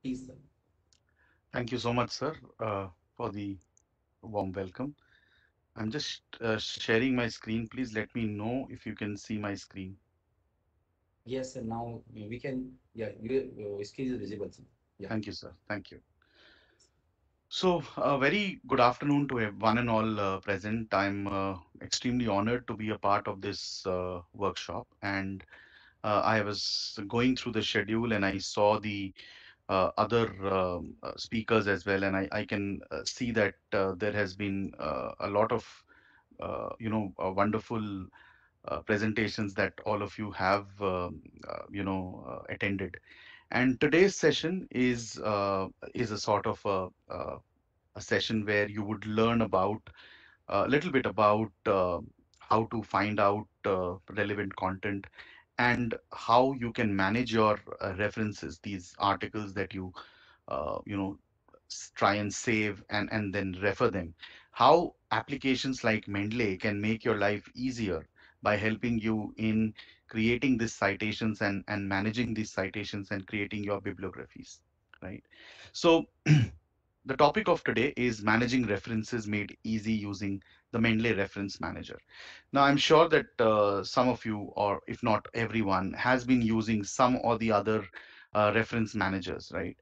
Please, sir. Thank you so much, sir, for the warm welcome. I'm just sharing my screen. Please let me know if you can see my screen. Yes, sir. Now we can. Yeah, your screen is visible, sir. Yeah. Thank you, sir. Thank you. So, very good afternoon to one and all present. I'm extremely honored to be a part of this workshop. And I was going through the schedule and I saw the other speakers as well. And I can see that there has been a lot of wonderful presentations that all of you have attended. And today's session is a sort of a session where you would learn about a little bit about how to find out relevant content and how you can manage your references, these articles that you try and save and then refer them. How applications like Mendeley can make your life easier by helping you in creating these citations and managing these citations and creating your bibliographies, right? So the topic of today is managing references made easy using the Mendeley Reference Manager. Now, I'm sure that some of you, or if not everyone, has been using some or the other reference managers, right?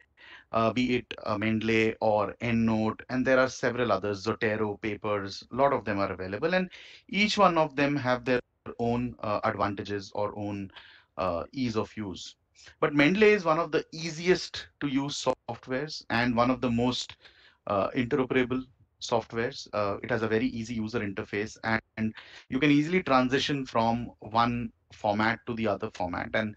Be it Mendeley or EndNote, and there are several others, Zotero, Papers, a lot of them are available, and each one of them have their own advantages or own ease of use. But Mendeley is one of the easiest to use softwares and one of the most interoperable softwares. It has a very easy user interface, and you can easily transition from one format to the other format. And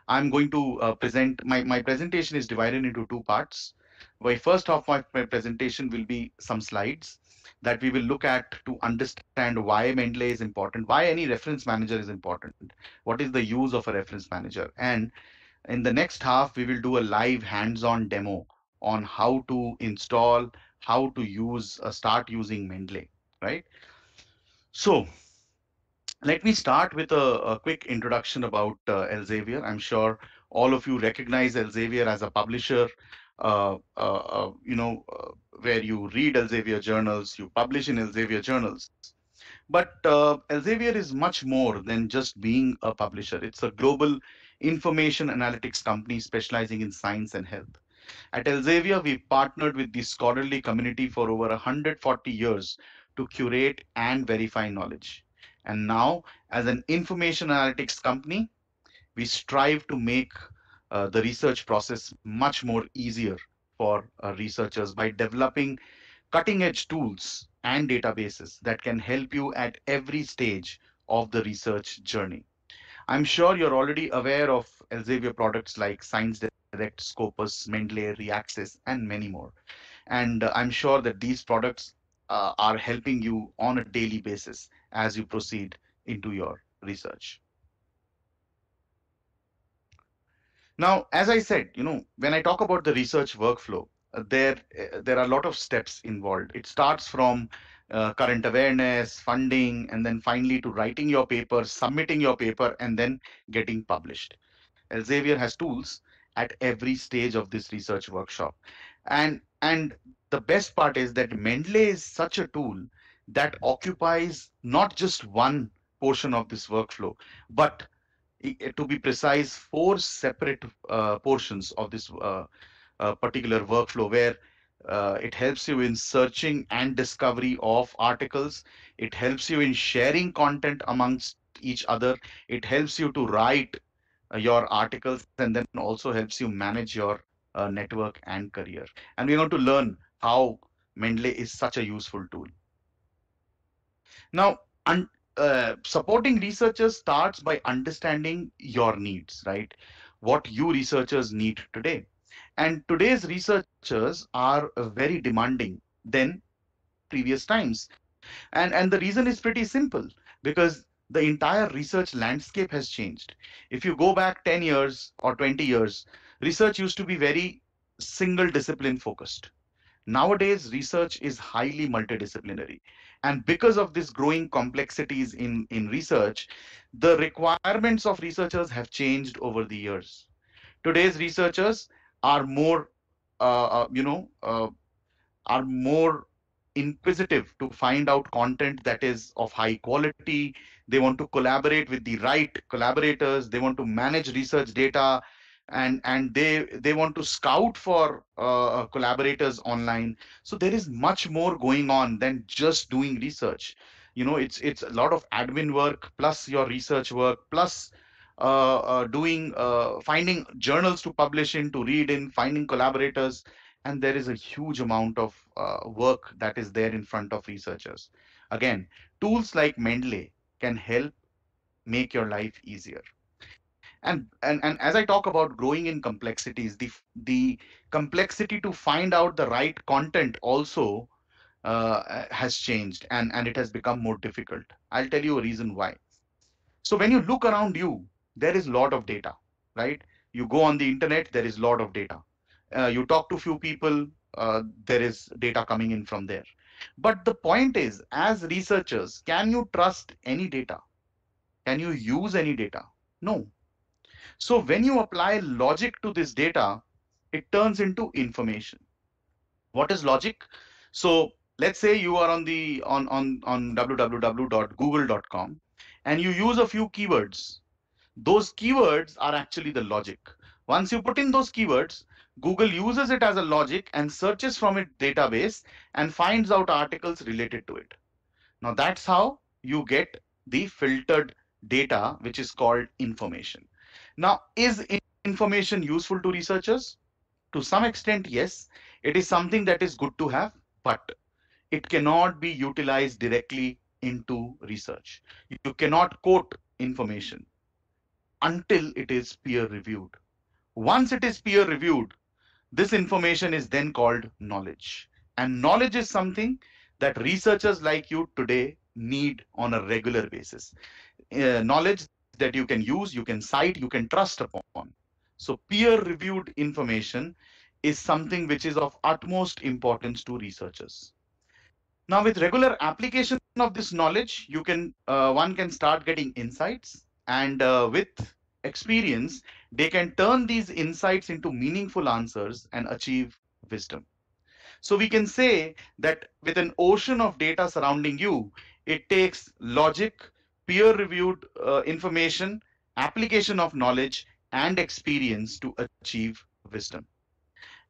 I'm going to present my presentation is divided into two parts. My first half of my presentation will be some slides that we will look at to understand why Mendeley is important, why any reference manager is important, what is the use of a reference manager. And in the next half, we will do a live hands-on demo on how to install, how to use, start using Mendeley, right? So let me start with a quick introduction about Elsevier. I'm sure all of you recognize Elsevier as a publisher, where you read Elsevier journals, you publish in Elsevier journals. But Elsevier is much more than just being a publisher. It's a global information analytics company specializing in science and health. At Elsevier, we partnered with the scholarly community for over 140 years to curate and verify knowledge. And now, as an information analytics company, we strive to make the research process much more easier for researchers by developing cutting edge tools and databases that can help you at every stage of the research journey. I'm sure you're already aware of Elsevier products like Science Direct, Scopus, Mendeley, Reaxys, and many more. And I'm sure that these products are helping you on a daily basis as you proceed into your research. Now, as I said, when I talk about the research workflow, there are a lot of steps involved. It starts from current awareness, funding, and then finally to writing your paper, submitting your paper, and then getting published. Elsevier has tools at every stage of this research workshop. And the best part is that Mendeley is such a tool that occupies not just one portion of this workflow, but to be precise, four separate portions of this particular workflow where it helps you in searching and discovery of articles. It helps you in sharing content amongst each other. It helps you to write your articles and then also helps you manage your network and career. And we're going to learn how Mendeley is such a useful tool. Now, supporting researchers starts by understanding your needs, right? What you researchers need today. And today's researchers are very demanding than previous times. And the reason is pretty simple because the entire research landscape has changed. If you go back 10 years or 20 years, research used to be very single discipline focused. Nowadays, research is highly multidisciplinary. And because of this growing complexities in research, the requirements of researchers have changed over the years. Today's researchers are more are more inquisitive to find out content that is of high quality. They want to collaborate with the right collaborators. They want to manage research data, and they want to scout for collaborators online. So there is much more going on than just doing research. It's a lot of admin work plus your research work plus doing finding journals to publish in, to read in, finding collaborators, and there is a huge amount of work that is there in front of researchers. Again, tools like Mendeley can help make your life easier. And as I talk about growing in complexities, the complexity to find out the right content also has changed, and it has become more difficult. I'll tell you a reason why. So when you look around you, there is a lot of data, right? You go on the internet, there is a lot of data. You talk to few people, there is data coming in from there. But the point is, as researchers, can you trust any data? Can you use any data? No. So when you apply logic to this data, it turns into information. What is logic? So let's say you are on www.google.com and you use a few keywords. Those keywords are actually the logic. Once you put in those keywords, Google uses it as a logic and searches from its database and finds out articles related to it. Now that's how you get the filtered data, which is called information. Now, is information useful to researchers? To some extent, yes. It is something that is good to have, but it cannot be utilized directly into research. You cannot quote information until it is peer reviewed. Once it is peer reviewed, this information is then called knowledge. And knowledge is something that researchers like you today need on a regular basis. Knowledge that you can use, you can cite, you can trust upon. So peer reviewed information is something which is of utmost importance to researchers. Now, with regular application of this knowledge, one can start getting insights, and with experience, they can turn these insights into meaningful answers and achieve wisdom. So we can say that with an ocean of data surrounding you, it takes logic, peer-reviewed information, application of knowledge, and experience to achieve wisdom.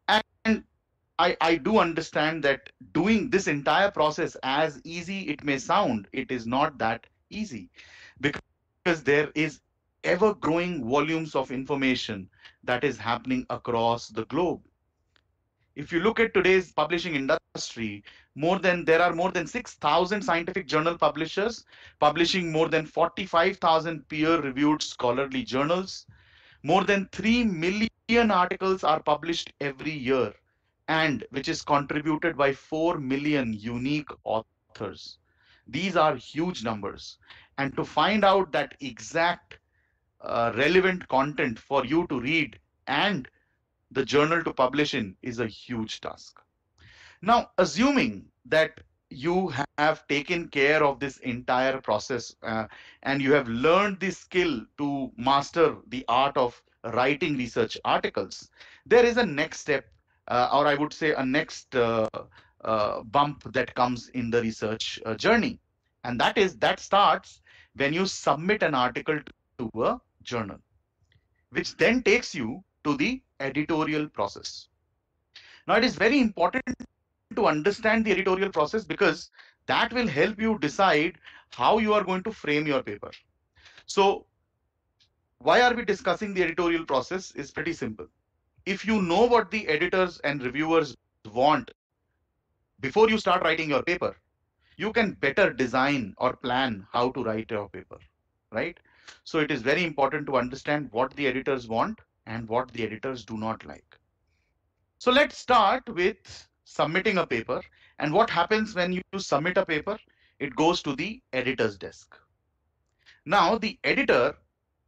And I do understand that doing this entire process, as easy it may sound, it is not that easy, because there is ever growing volumes of information that is happening across the globe. If you look at today's publishing industry, there are more than 6,000 scientific journal publishers publishing more than 45,000 peer-reviewed scholarly journals. More than 3 million articles are published every year, and which is contributed by 4 million unique authors. These are huge numbers. And to find out that exact relevant content for you to read and the journal to publish in is a huge task. Now, assuming that you have taken care of this entire process and you have learned the skill to master the art of writing research articles, there is a next step, or I would say a next bump that comes in the research journey. And that starts when you submit an article to a journal, which then takes you to the editorial process. Now, it is very important to understand the editorial process because that will help you decide how you are going to frame your paper. So, why are we discussing the editorial process? Is pretty simple. If you know what the editors and reviewers want before you start writing your paper, you can better design or plan how to write your paper, right? So, it is very important to understand what the editors want and what the editors do not like. So let's start with submitting a paper. And what happens when you submit a paper? It goes to the editor's desk. Now, the editor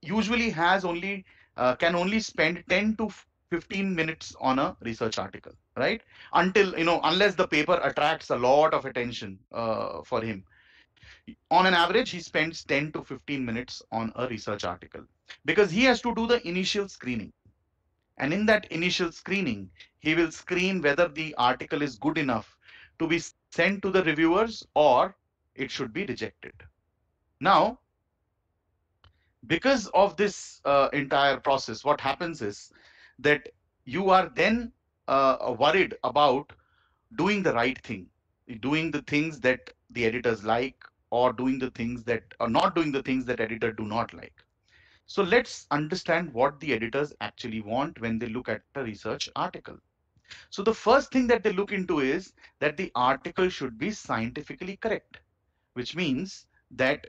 usually can only spend 10 to 15 minutes on a research article, right? Unless the paper attracts a lot of attention for him. On an average, he spends 10 to 15 minutes on a research article because he has to do the initial screening. And in that initial screening, He will screen whether the article is good enough to be sent to the reviewers or it should be rejected. Now, because of this entire process, what happens is that you are then worried about doing the right thing, doing the things that the editors like, or doing the things that, or not doing the things that editor do not like. So let's understand what the editors actually want when they look at a research article. So the first thing that they look into is that the article should be scientifically correct, which means that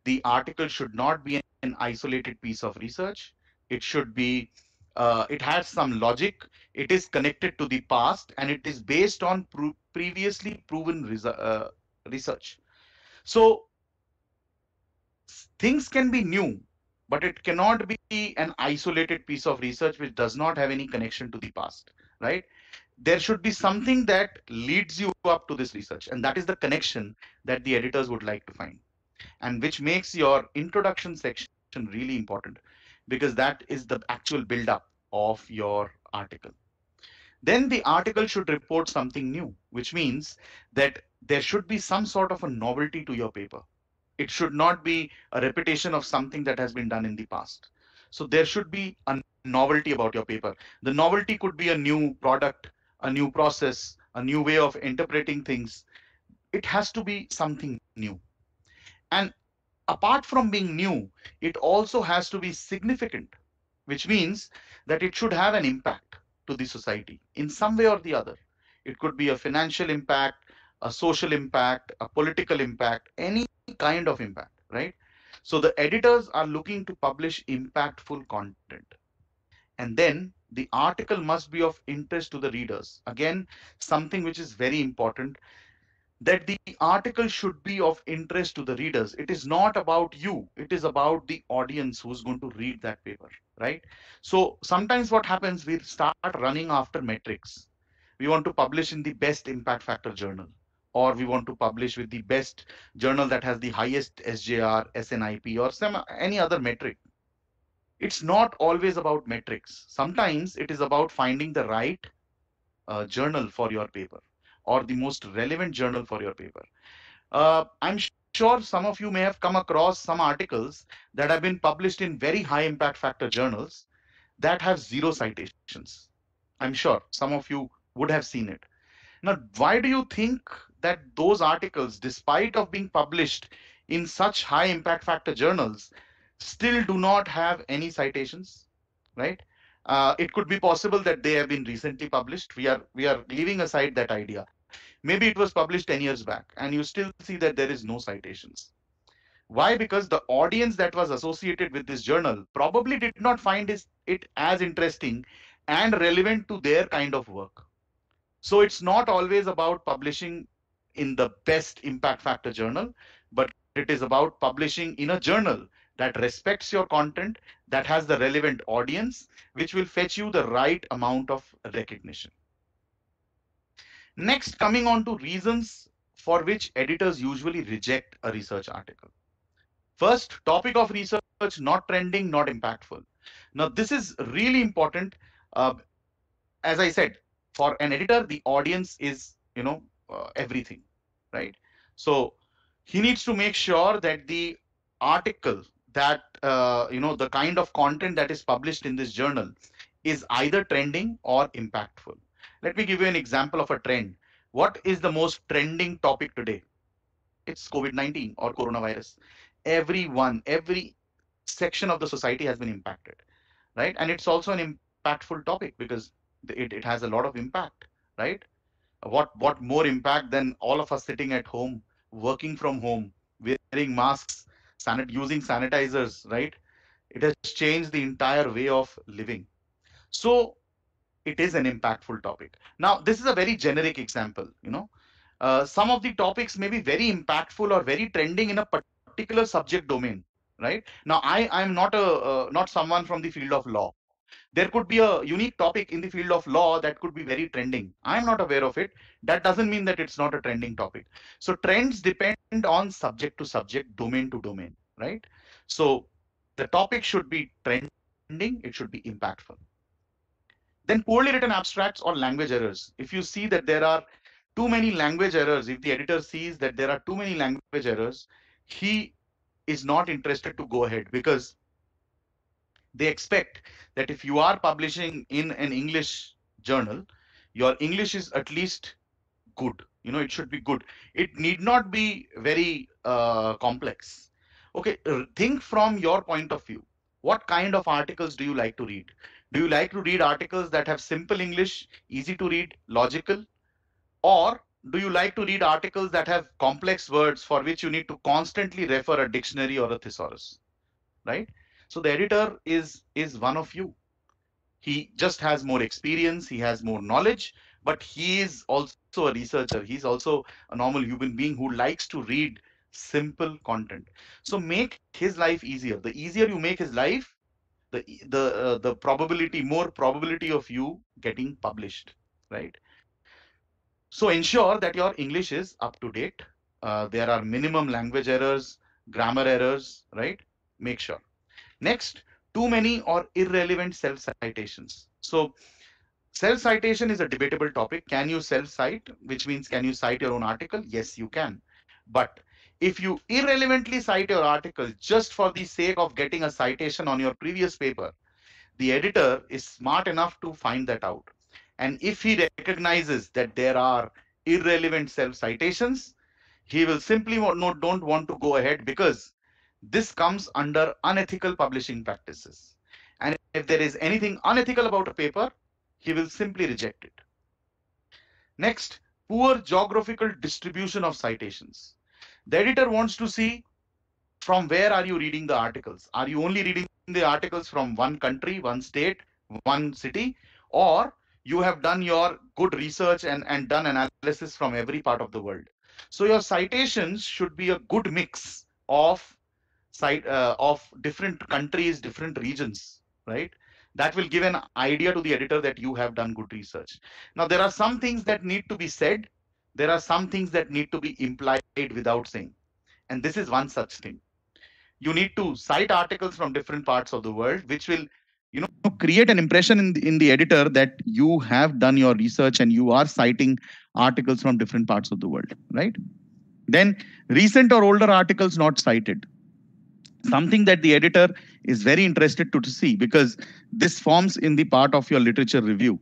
the article should not be an isolated piece of research. It should be, it has some logic. It is connected to the past, and it is based on previously proven research. So things can be new, but it cannot be an isolated piece of research which does not have any connection to the past, right? There should be something that leads you up to this research, and that is the connection that the editors would like to find, and which makes your introduction section really important, because that is the actual build up of your article. Then the article should report something new, which means that there should be some sort of a novelty to your paper. It should not be a repetition of something that has been done in the past. So there should be a novelty about your paper. The novelty could be a new product, a new process, a new way of interpreting things. It has to be something new. And apart from being new, it also has to be significant, which means that it should have an impact to the society in some way or the other. It could be a financial impact, a social impact, a political impact, any kind of impact, right? So the editors are looking to publish impactful content. And then the article must be of interest to the readers. Again, something which is very important, that the article should be of interest to the readers. It is not about you, it is about the audience who's going to read that paper, right? So sometimes what happens, we start running after metrics. We want to publish in the best impact factor journal, or we want to publish with the best journal that has the highest SJR, SNIP, or some any other metric. It's not always about metrics. Sometimes it is about finding the right journal for your paper, or the most relevant journal for your paper. I'm sure some of you may have come across some articles that have been published in very high impact factor journals that have zero citations. I'm sure some of you would have seen it. Now, why do you think that those articles, despite of being published in such high impact factor journals, still do not have any citations, right? It could be possible that they have been recently published. We are leaving aside that idea. Maybe it was published 10 years back, and you still see that there is no citations. Why? Because the audience that was associated with this journal probably did not find it as interesting and relevant to their kind of work. So it's not always about publishing in the best impact factor journal, but it is about publishing in a journal that respects your content, that has the relevant audience, which will fetch you the right amount of recognition. Next, coming on to reasons for which editors usually reject a research article. First, topic of research, not trending, not impactful. Now, this is really important. Uh, as I said, for an editor, the audience is, everything, right? So he needs to make sure that the article, that, the kind of content that is published in this journal is either trending or impactful. Let me give you an example of a trend. What is the most trending topic today? It's COVID-19 or coronavirus. Every section of the society has been impacted, right? And it's also an impactful topic because it has a lot of impact, right? What more impact than all of us sitting at home, working from home, wearing masks, using sanitizers, right? It has changed the entire way of living. So it is an impactful topic. Now, this is a very generic example, some of the topics may be very impactful or very trending in a particular subject domain, right? Now, I'm not not someone from the field of law. There could be a unique topic in the field of law that could be very trending. I'm not aware of it. That doesn't mean that it's not a trending topic. So trends depend on subject to subject, domain to domain, right? So the topic should be trending, it should be impactful. Then poorly written abstracts or language errors. If you see that there are too many language errors, if the editor sees that there are too many language errors, he is not interested to go ahead, because they expect that if you are publishing in an English journal, your English is at least good. It should be good. It need not be very complex. Okay, think from your point of view. What kind of articles do you like to read? Do you like to read articles that have simple English, easy to read, logical? Or do you like to read articles that have complex words for which you need to constantly refer a dictionary or a thesaurus, right? So the editor is one of you. He just has more experience, he has more knowledge, but he is also a researcher. He's also a normal human being who likes to read simple content. So make his life easier. The easier you make his life, the probability, more probability of you getting published, right? So ensure that your English is up to date. There are minimum language errors, grammar errors, right? Make sure. Next, too many or irrelevant self-citations. So self-citation is a debatable topic. Can you self-cite, which means can you cite your own article? Yes, you can. But if you irrelevantly cite your article just for the sake of getting a citation on your previous paper, the editor is smart enough to find that out. And if he recognizes that there are irrelevant self-citations, he will simply don't want to go ahead, because this comes under unethical publishing practices. And if there is anything unethical about a paper, he will simply reject it. Next, poor geographical distribution of citations. The editor wants to see from where are you reading the articles. Are you only reading the articles from one country, one state, one city, or you have done your good research and done analysis from every part of the world. So your citations should be a good mix of different countries, different regions, right? That will give an idea to the editor that you have done good research. Now, there are some things that need to be said. There are some things that need to be implied without saying. And this is one such thing. You need to cite articles from different parts of the world, which will create an impression in the editor that you have done your research and you are citing articles from different parts of the world, right? Then recent or older articles not cited, something that the editor is very interested to see, because this forms in the part of your literature review.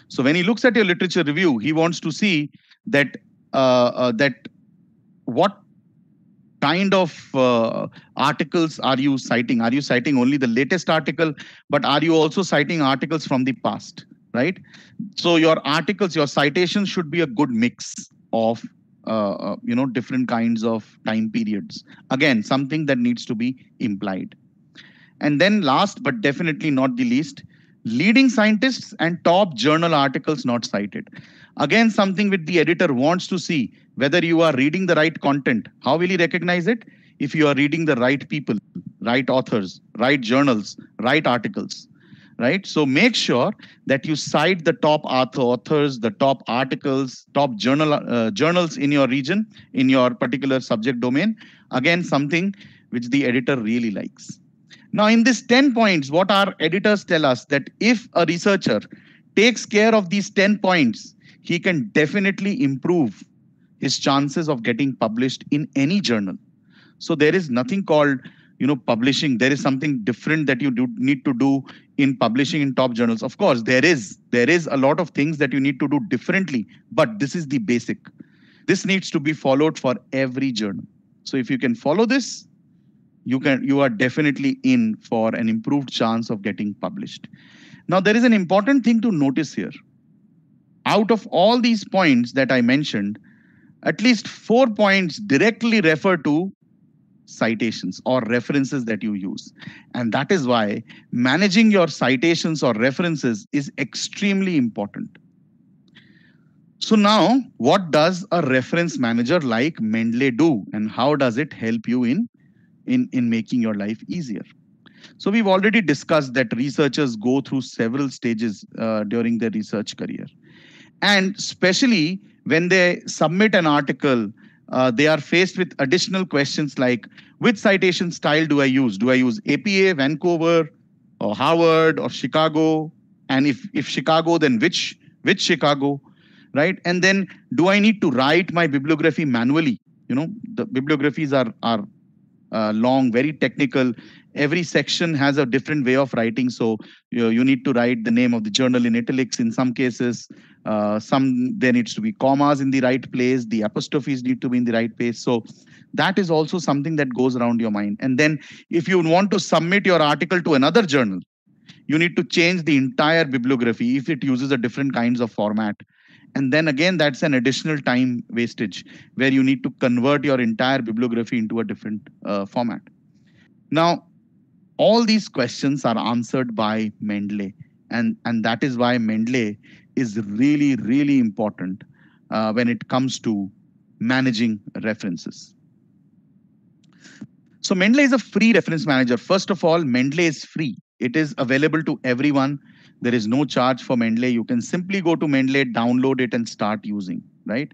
So when he looks at your literature review, he wants to see that what kind of articles are you citing? Are you citing only the latest article, but are you also citing articles from the past, right? So your articles, your citations should be a good mix of different kinds of time periods. Again, something that needs to be implied. And then last but definitely not the least, leading scientists and top journal articles not cited. Again, something which the editor wants to see whether you are reading the right content. How will he recognize it? If you are reading the right people, right authors, right journals, right articles, right? So make sure that you cite the top authors, the top articles, top journals in your region, in your particular subject domain. Again, something which the editor really likes. Now, in this 10 points, what our editors tell us that if a researcher takes care of these 10 points, he can definitely improve his chances of getting published in any journal. So there is nothing called, publishing. There is something different that you need to do in publishing in top journals. Of course, there is a lot of things that you need to do differently, but this is the basic. This needs to be followed for every journal. So if you can follow this, you are definitely in for an improved chance of getting published. Now, there is an important thing to notice here. Out of all these points that I mentioned, at least 4 points directly refer to citations or references that you use. And that is why managing your citations or references is extremely important. So now, what does a reference manager like Mendeley do, and how does it help you in making your life easier? So we've already discussed that researchers go through several stages during their research career. And especially when they submit an article, they are faced with additional questions like, which citation style do I use? Do I use APA, Vancouver, or Harvard, or Chicago? And if Chicago, then which Chicago, right? And then do I need to write my bibliography manually? The bibliographies are long, very technical. Every section has a different way of writing. So you need to write the name of the journal in italics in some cases. There needs to be commas in the right place. The apostrophes need to be in the right place. So that is also something that goes around your mind. And then if you want to submit your article to another journal, you need to change the entire bibliography if it uses a different kinds of format. And then again, that's an additional time wastage where you need to convert your entire bibliography into a different format. Now, all these questions are answered by Mendeley. And that is why Mendeley is really, really important when it comes to managing references. So Mendeley is a free reference manager. First of all, Mendeley is free. It is available to everyone. There is no charge for Mendeley. You can simply go to Mendeley, download it, and start using, right?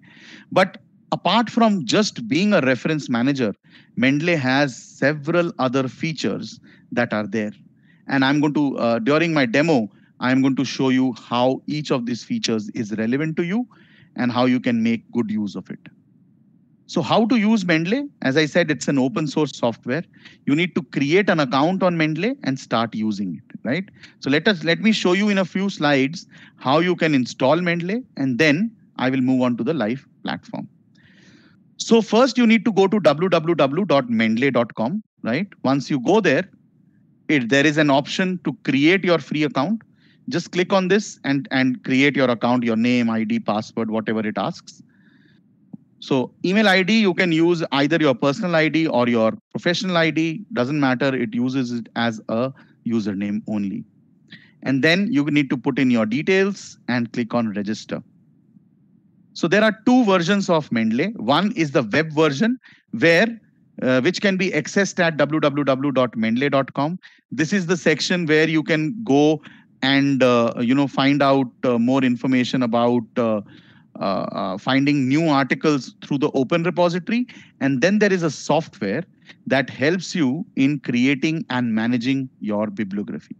But apart from just being a reference manager, Mendeley has several other features that are there. And I'm going to, during my demo, I'm going to show you how each of these features is relevant to you and how you can make good use of it. So how to use Mendeley? As I said, it's an open source software. You need to create an account on Mendeley and start using it, right? So let me show you in a few slides how you can install Mendeley, and then I will move on to the live platform. So first you need to go to www.mendeley.com, right? Once you go there, there is an option to create your free account. Just click on this and create your account, your name, ID, password, whatever it asks. So email ID, you can use either your personal ID or your professional ID, doesn't matter. It uses it as a username only. And then you need to put in your details and click on register. So there are two versions of Mendeley. One is the web version which can be accessed at www.mendeley.com. This is the section where you can go and find out more information about finding new articles through the open repository. And then there is a software that helps you in creating and managing your bibliography.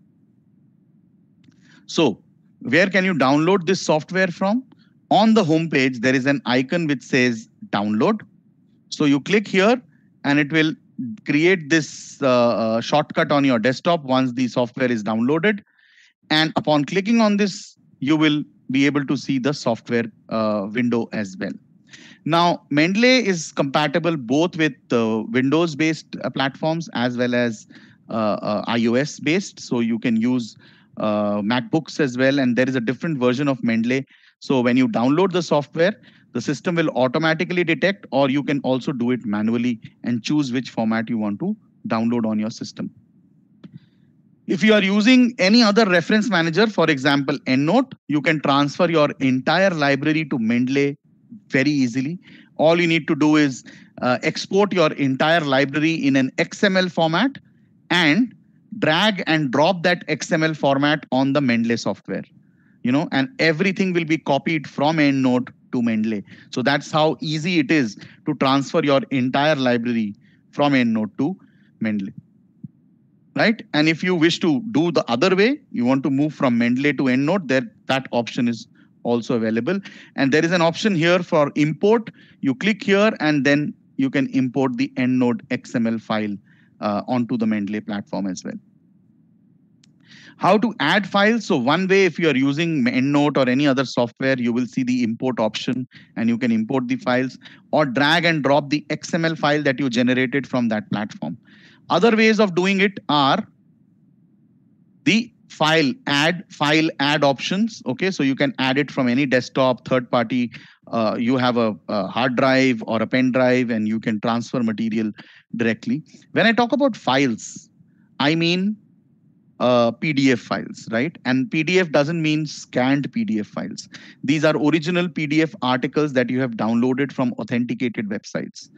So where can you download this software from? On the home page, there is an icon which says download. So you click here and it will create this shortcut on your desktop once the software is downloaded. And upon clicking on this, you will be able to see the software window as well. Now, Mendeley is compatible both with Windows-based platforms as well as iOS-based. So you can use MacBooks as well. And there is a different version of Mendeley. So when you download the software, the system will automatically detect, or you can also do it manually and choose which format you want to download on your system. If you are using any other reference manager, for example, EndNote, you can transfer your entire library to Mendeley very easily. All you need to do is export your entire library in an XML format and drag and drop that XML format on the Mendeley software, and everything will be copied from EndNote to Mendeley. So that's how easy it is to transfer your entire library from EndNote to Mendeley. Right? And if you wish to do the other way, you want to move from Mendeley to EndNote, that option is also available. And there is an option here for import. You click here and then you can import the EndNote XML file onto the Mendeley platform as well. How to add files? So one way, if you are using EndNote or any other software, you will see the import option and you can import the files or drag and drop the XML file that you generated from that platform. Other ways of doing it are the file add options. Okay, so you can add it from any desktop, third party. You have a hard drive or a pen drive and you can transfer material directly. When I talk about files, I mean PDF files, right? And PDF doesn't mean scanned PDF files. These are original PDF articles that you have downloaded from authenticated websites.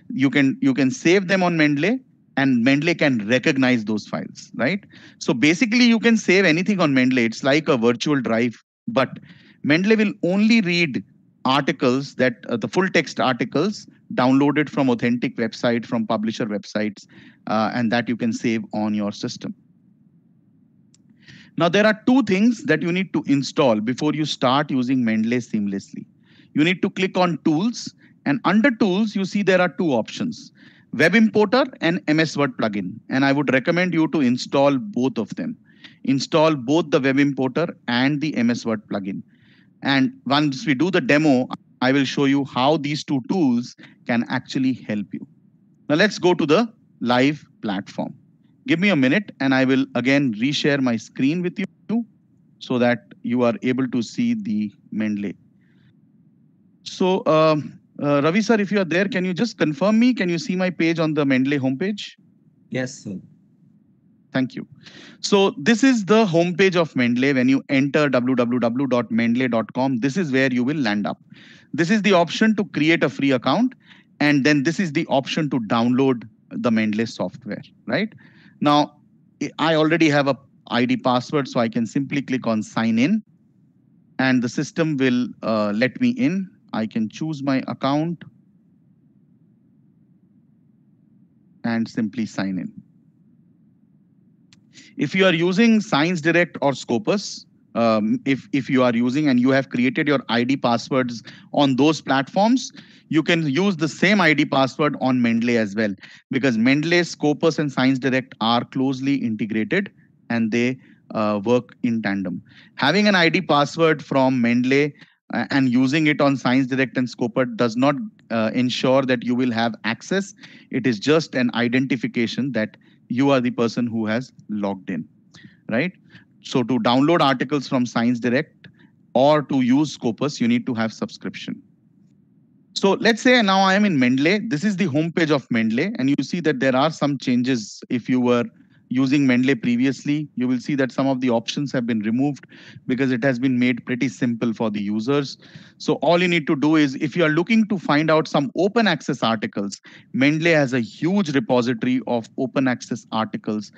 You can save them on Mendeley, and Mendeley can recognize those files, right? So basically, you can save anything on Mendeley. It's like a virtual drive, but Mendeley will only read articles that the full text articles downloaded from authentic website, from publisher websites, and that you can save on your system. Now, there are two things that you need to install before you start using Mendeley seamlessly. You need to click on Tools, and under Tools, you see there are two options, Web Importer and MS Word plugin. And I would recommend you to install both of them. Install both the Web Importer and the MS Word plugin. And once we do the demo, I will show you how these two tools can actually help you. Now let's go to the live platform. Give me a minute and I will again reshare my screen with you so that you are able to see the Mendeley. So Ravi sir, if you are there, can you just confirm me? Can you see my page on the Mendeley homepage? Yes, sir. Thank you. So this is the homepage of Mendeley. When you enter www.mendeley.com, this is where you will land up. This is the option to create a free account. And then this is the option to download the Mendeley software, right? Now, I already have a ID password, so I can simply click on sign in and the system will let me in. I can choose my account and simply sign in. If you are using ScienceDirect or Scopus, if you are using and you have created your ID passwords on those platforms, you can use the same ID password on Mendeley as well, because Mendeley, Scopus, and ScienceDirect are closely integrated and they work in tandem. Having an ID password from Mendeley and using it on ScienceDirect and Scopus does not ensure that you will have access. It is just an identification that you are the person who has logged in, right? So to download articles from ScienceDirect or to use Scopus, you need to have subscription. So let's say now I am in Mendeley. This is the homepage of Mendeley, and you see that there are some changes. If you were using Mendeley previously, you will see that some of the options have been removed because it has been made pretty simple for the users. So all you need to do is, if you are looking to find out some open access articles, Mendeley has a huge repository of open access articles,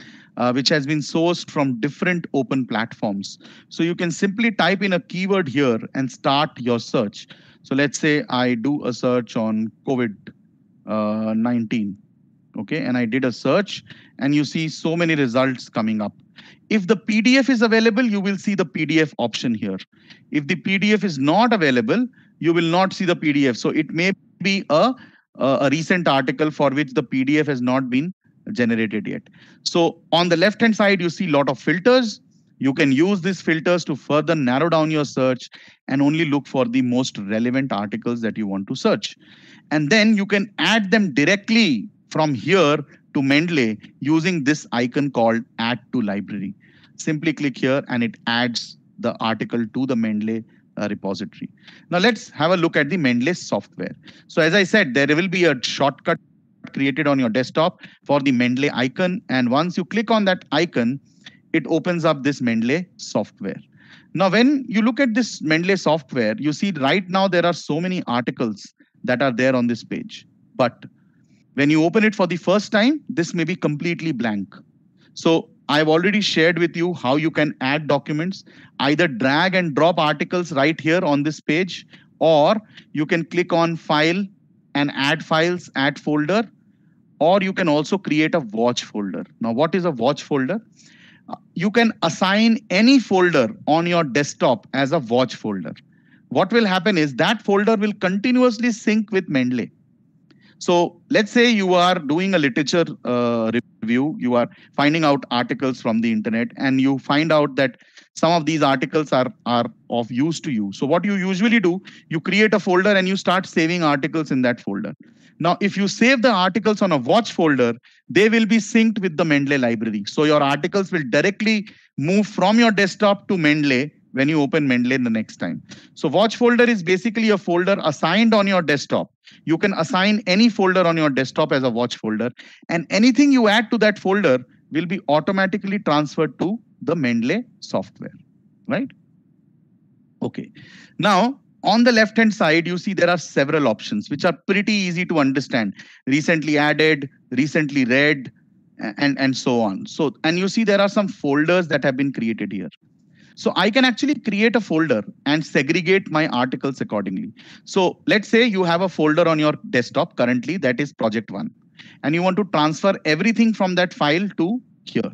which has been sourced from different open platforms. So you can simply type in a keyword here and start your search. So let's say I do a search on COVID-19. Okay, and I did a search and you see so many results coming up. If the PDF is available, you will see the PDF option here. If the PDF is not available, you will not see the PDF. So it may be a recent article for which the PDF has not been generated yet. So on the left hand side, you see a lot of filters. You can use these filters to further narrow down your search and only look for the most relevant articles that you want to search. And then you can add them directly from here to Mendeley using this icon called Add to Library. Simply click here and it adds the article to the Mendeley repository. Now let's have a look at the Mendeley software. So as I said, there will be a shortcut created on your desktop for the Mendeley icon. And once you click on that icon, it opens up this Mendeley software. Now, when you look at this Mendeley software, you see right now there are so many articles that are there on this page. But when you open it for the first time, this may be completely blank. So I've already shared with you how you can add documents, either drag and drop articles right here on this page, or you can click on File and Add Files, Add Folder, or you can also create a watch folder. Now, what is a watch folder? You can assign any folder on your desktop as a watch folder. What will happen is that folder will continuously sync with Mendeley. So let's say you are doing a literature review, you are finding out articles from the internet, and you find out that some of these articles are of use to you. So what you usually do, you create a folder and you start saving articles in that folder. Now, if you save the articles on a watch folder, they will be synced with the Mendeley library. So your articles will directly move from your desktop to Mendeley when you open Mendeley the next time. So watch folder is basically a folder assigned on your desktop. You can assign any folder on your desktop as a watch folder, and anything you add to that folder will be automatically transferred to the Mendeley software, right? Okay. Now, on the left-hand side, you see there are several options which are pretty easy to understand. Recently added, recently read, and so on. So, and you see there are some folders that have been created here. So I can actually create a folder and segregate my articles accordingly. So let's say you have a folder on your desktop currently that is project 1, and you want to transfer everything from that file to here.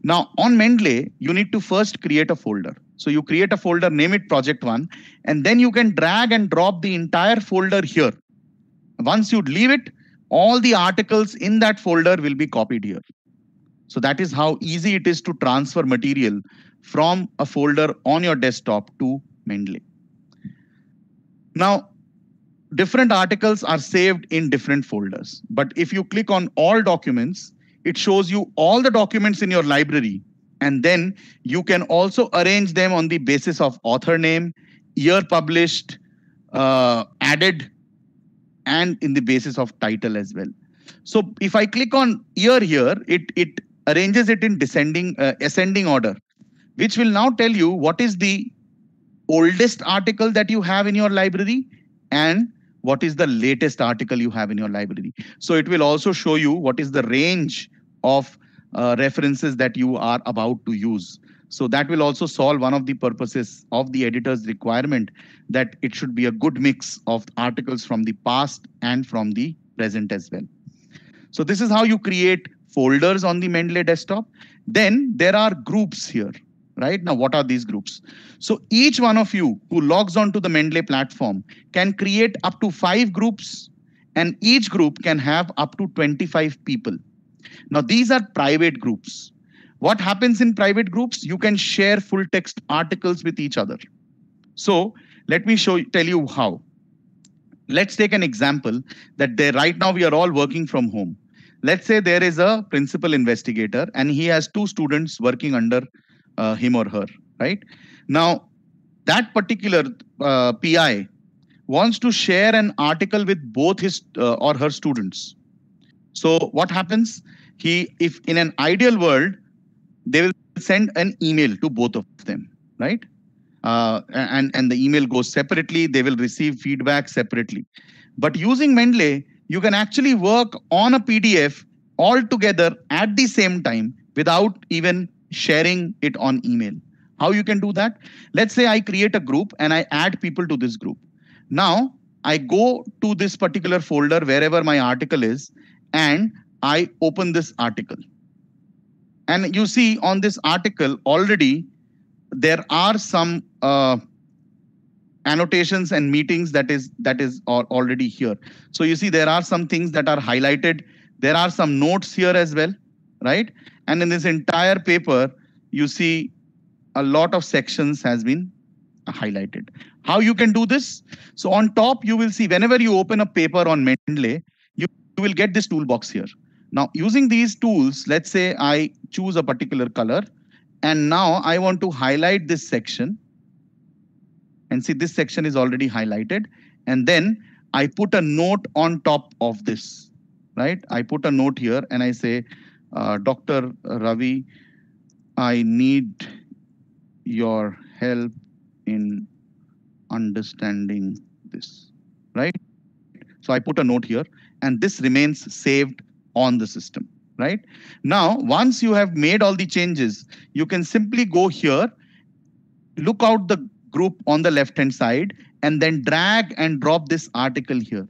Now on Mendeley, you need to first create a folder. So you create a folder, name it project 1, and then you can drag and drop the entire folder here. Once you leave it, all the articles in that folder will be copied here. So that is how easy it is to transfer material from a folder on your desktop to Mendeley. Now, different articles are saved in different folders. But if you click on all documents, it shows you all the documents in your library. And then you can also arrange them on the basis of author name, year published, added, and in the basis of title as well. So if I click on year here, it arranges it in ascending order, which will now tell you what is the oldest article that you have in your library and what is the latest article you have in your library. So it will also show you what is the range of references that you are about to use. So that will also solve one of the purposes of the editor's requirement that it should be a good mix of articles from the past and from the present as well. So this is how you create folders on the Mendeley desktop. Then there are groups here, right? Now, what are these groups? So each one of you who logs on to the Mendeley platform can create up to 5 groups, and each group can have up to 25 people. Now, these are private groups. What happens in private groups? You can share full text articles with each other. So let me tell you how. Let's take an example that right now we are all working from home. Let's say there is a principal investigator and he has 2 students working under him or her, right? Now, that particular PI wants to share an article with both his or her students. So what happens? If in an ideal world, they will send an email to both of them, right? And the email goes separately. They will receive feedback separately. But using Mendeley, you can actually work on a PDF all together at the same time without even sharing it on email. How you can do that? Let's say I create a group and I add people to this group. Now I go to this particular folder wherever my article is and I open this article. And you see on this article already there are some annotations and meetings that is already here. So you see there are some things that are highlighted. There are some notes here as well, right? And in this entire paper, you see a lot of sections has been highlighted. How you can do this? So on top, you will see whenever you open a paper on Mendeley, you will get this toolbox here. Now using these tools, let's say I choose a particular color and now I want to highlight this section. And see, this section is already highlighted. And then I put a note on top of this, right? I put a note here and I say, Dr. Ravi, I need your help in understanding this, right? So I put a note here and this remains saved on the system, right? Now, once you have made all the changes, you can simply go here, look out the group on the left-hand side, and then drag and drop this article here.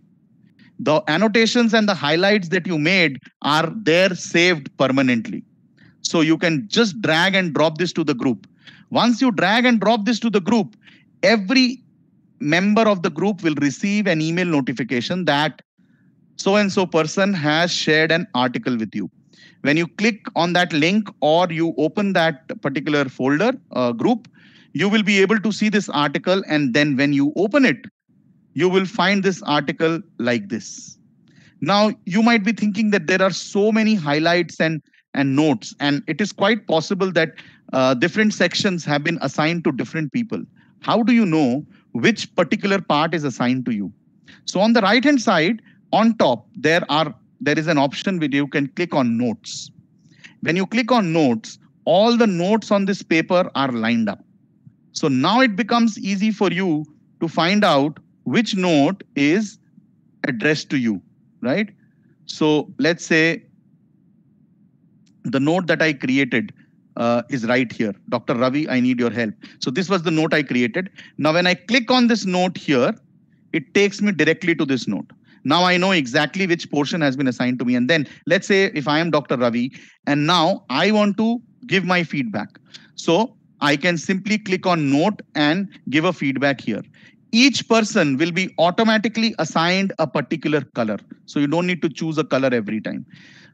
The annotations and the highlights that you made are there saved permanently. So you can just drag and drop this to the group. Once you drag and drop this to the group, every member of the group will receive an email notification that so-and-so person has shared an article with you. When you click on that link or you open that particular folder group, you will be able to see this article. And then when you open it, you will find this article like this. Now, you might be thinking that there are so many highlights and notes, and it is quite possible that different sections have been assigned to different people. How do you know which particular part is assigned to you? So on the right-hand side, on top, there is an option where you can click on notes. When you click on notes, all the notes on this paper are lined up. So now it becomes easy for you to find out which note is addressed to you, right? So let's say the note that I created is right here. Dr. Ravi, I need your help. So this was the note I created. Now, when I click on this note here, it takes me directly to this note. Now I know exactly which portion has been assigned to me. And then let's say if I am Dr. Ravi, and now I want to give my feedback. So I can simply click on note and give a feedback here. Each person will be automatically assigned a particular color. So you don't need to choose a color every time.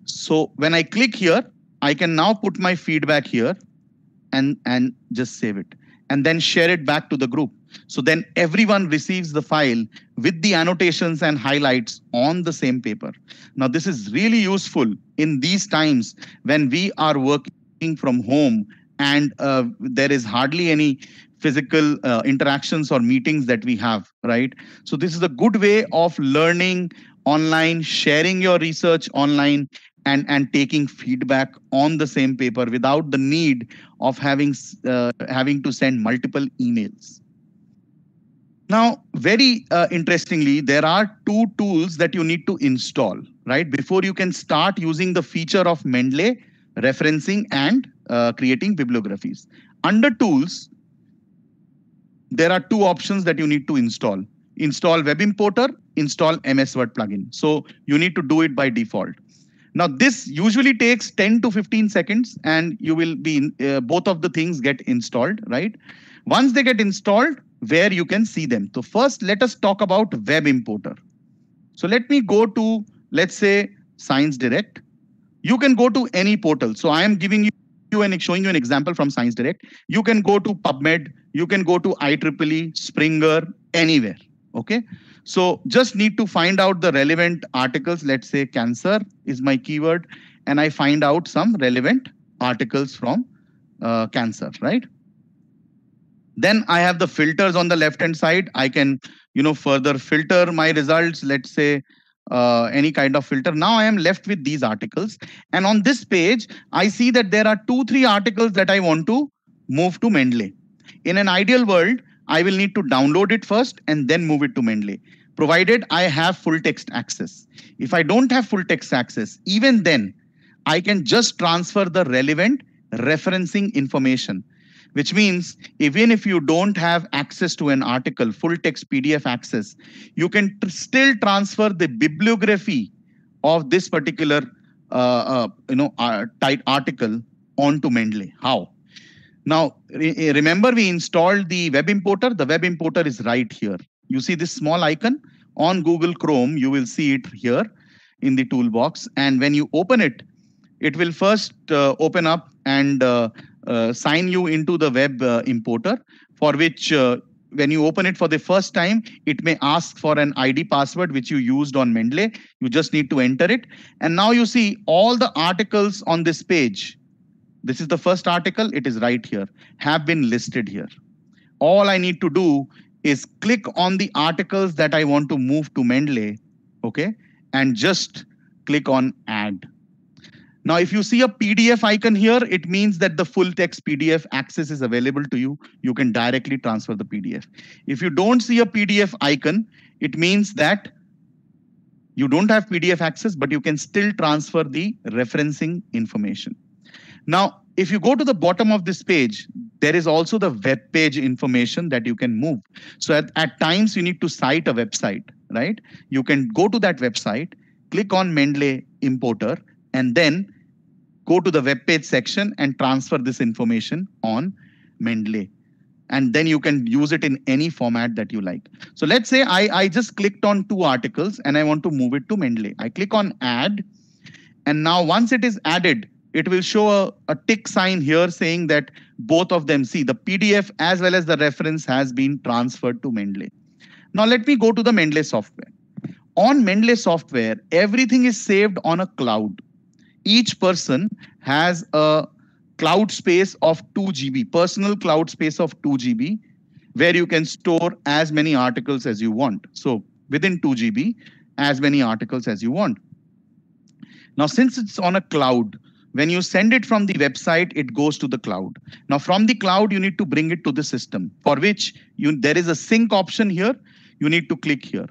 So when I click here, I can now put my feedback here and just save it and then share it back to the group. So then everyone receives the file with the annotations and highlights on the same paper. Now, this is really useful in these times when we are working from home and there is hardly any physical interactions or meetings that we have, right? So this is a good way of learning online, sharing your research online, and taking feedback on the same paper without the need of having to send multiple emails. Now, very interestingly, there are two tools that you need to install, right? Before you can start using the feature of Mendeley, referencing and creating bibliographies. Under tools, there are two options that you need to install. Install Web Importer, install MS Word plugin. So you need to do it by default. Now, this usually takes 10 to 15 seconds and you will be, both of the things get installed, right? Once they get installed, where you can see them. So first, let us talk about Web Importer. So let me go to, let's say, Science Direct. You can go to any portal. So I am giving you and showing you an example from Science Direct. You can go to PubMed, you can go to IEEE, Springer, anywhere, okay? So just need to find out the relevant articles. Let's say cancer is my keyword, and I find out some relevant articles from cancer, right? Then I have the filters on the left-hand side. I can, further filter my results. Let's say any kind of filter. Now I am left with these articles. And on this page, I see that there are 2-3 articles that I want to move to Mendeley. In an ideal world, I will need to download it first and then move it to Mendeley, provided I have full text access. If I don't have full text access, even then, I can just transfer the relevant referencing information, which means even if you don't have access to an article, full text PDF access, you can still transfer the bibliography of this particular type article onto Mendeley. How? Now, remember we installed the Web Importer. The Web Importer is right here. You see this small icon on Google Chrome. You will see it here in the toolbox. And when you open it, it will first open up and sign you into the Web Importer, for which when you open it for the first time, it may ask for an ID password, which you used on Mendeley. You just need to enter it. And now you see all the articles on this page. This is the first article. It is right here, have been listed here. All I need to do is click on the articles that I want to move to Mendeley, okay, and just click on add. Now, if you see a PDF icon here, it means that the full text PDF access is available to you. You can directly transfer the PDF. If you don't see a PDF icon, it means that you don't have PDF access, but you can still transfer the referencing information. Now, if you go to the bottom of this page, there is also the web page information that you can move. So at times you need to cite a website, right? You can go to that website, click on Mendeley Importer, and then go to the web page section and transfer this information on Mendeley. And then you can use it in any format that you like. So let's say I just clicked on 2 articles and I want to move it to Mendeley. I click on add. And now once it is added, it will show a tick sign here saying that both of them, see the PDF as well as the reference has been transferred to Mendeley. Now let me go to the Mendeley software. On Mendeley software, everything is saved on a cloud. Each person has a cloud space of 2 GB, personal cloud space of 2 GB, where you can store as many articles as you want. So within 2 GB, as many articles as you want. Now, since it's on a cloud, when you send it from the website, it goes to the cloud. Now, from the cloud, you need to bring it to the system, for which there is a sync option here. You need to click here.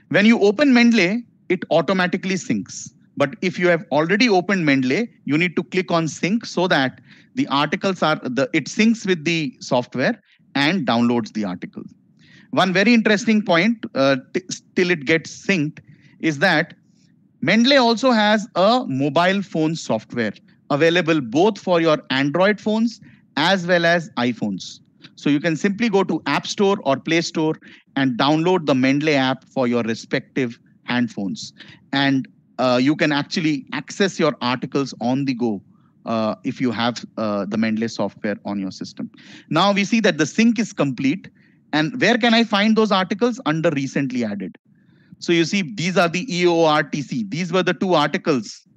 When you open Mendeley, it automatically syncs. But if you have already opened Mendeley, you need to click on sync so that the articles it syncs with the software and downloads the article. One very interesting point till it gets synced is that Mendeley also has a mobile phone software, available both for your Android phones as well as iPhones. So you can simply go to App Store or Play Store and download the Mendeley app for your respective handphones. And you can actually access your articles on the go if you have the Mendeley software on your system. Now we see that the sync is complete. And where can I find those articles? Under recently added. So you see, these are the EORTC. These were the two articles,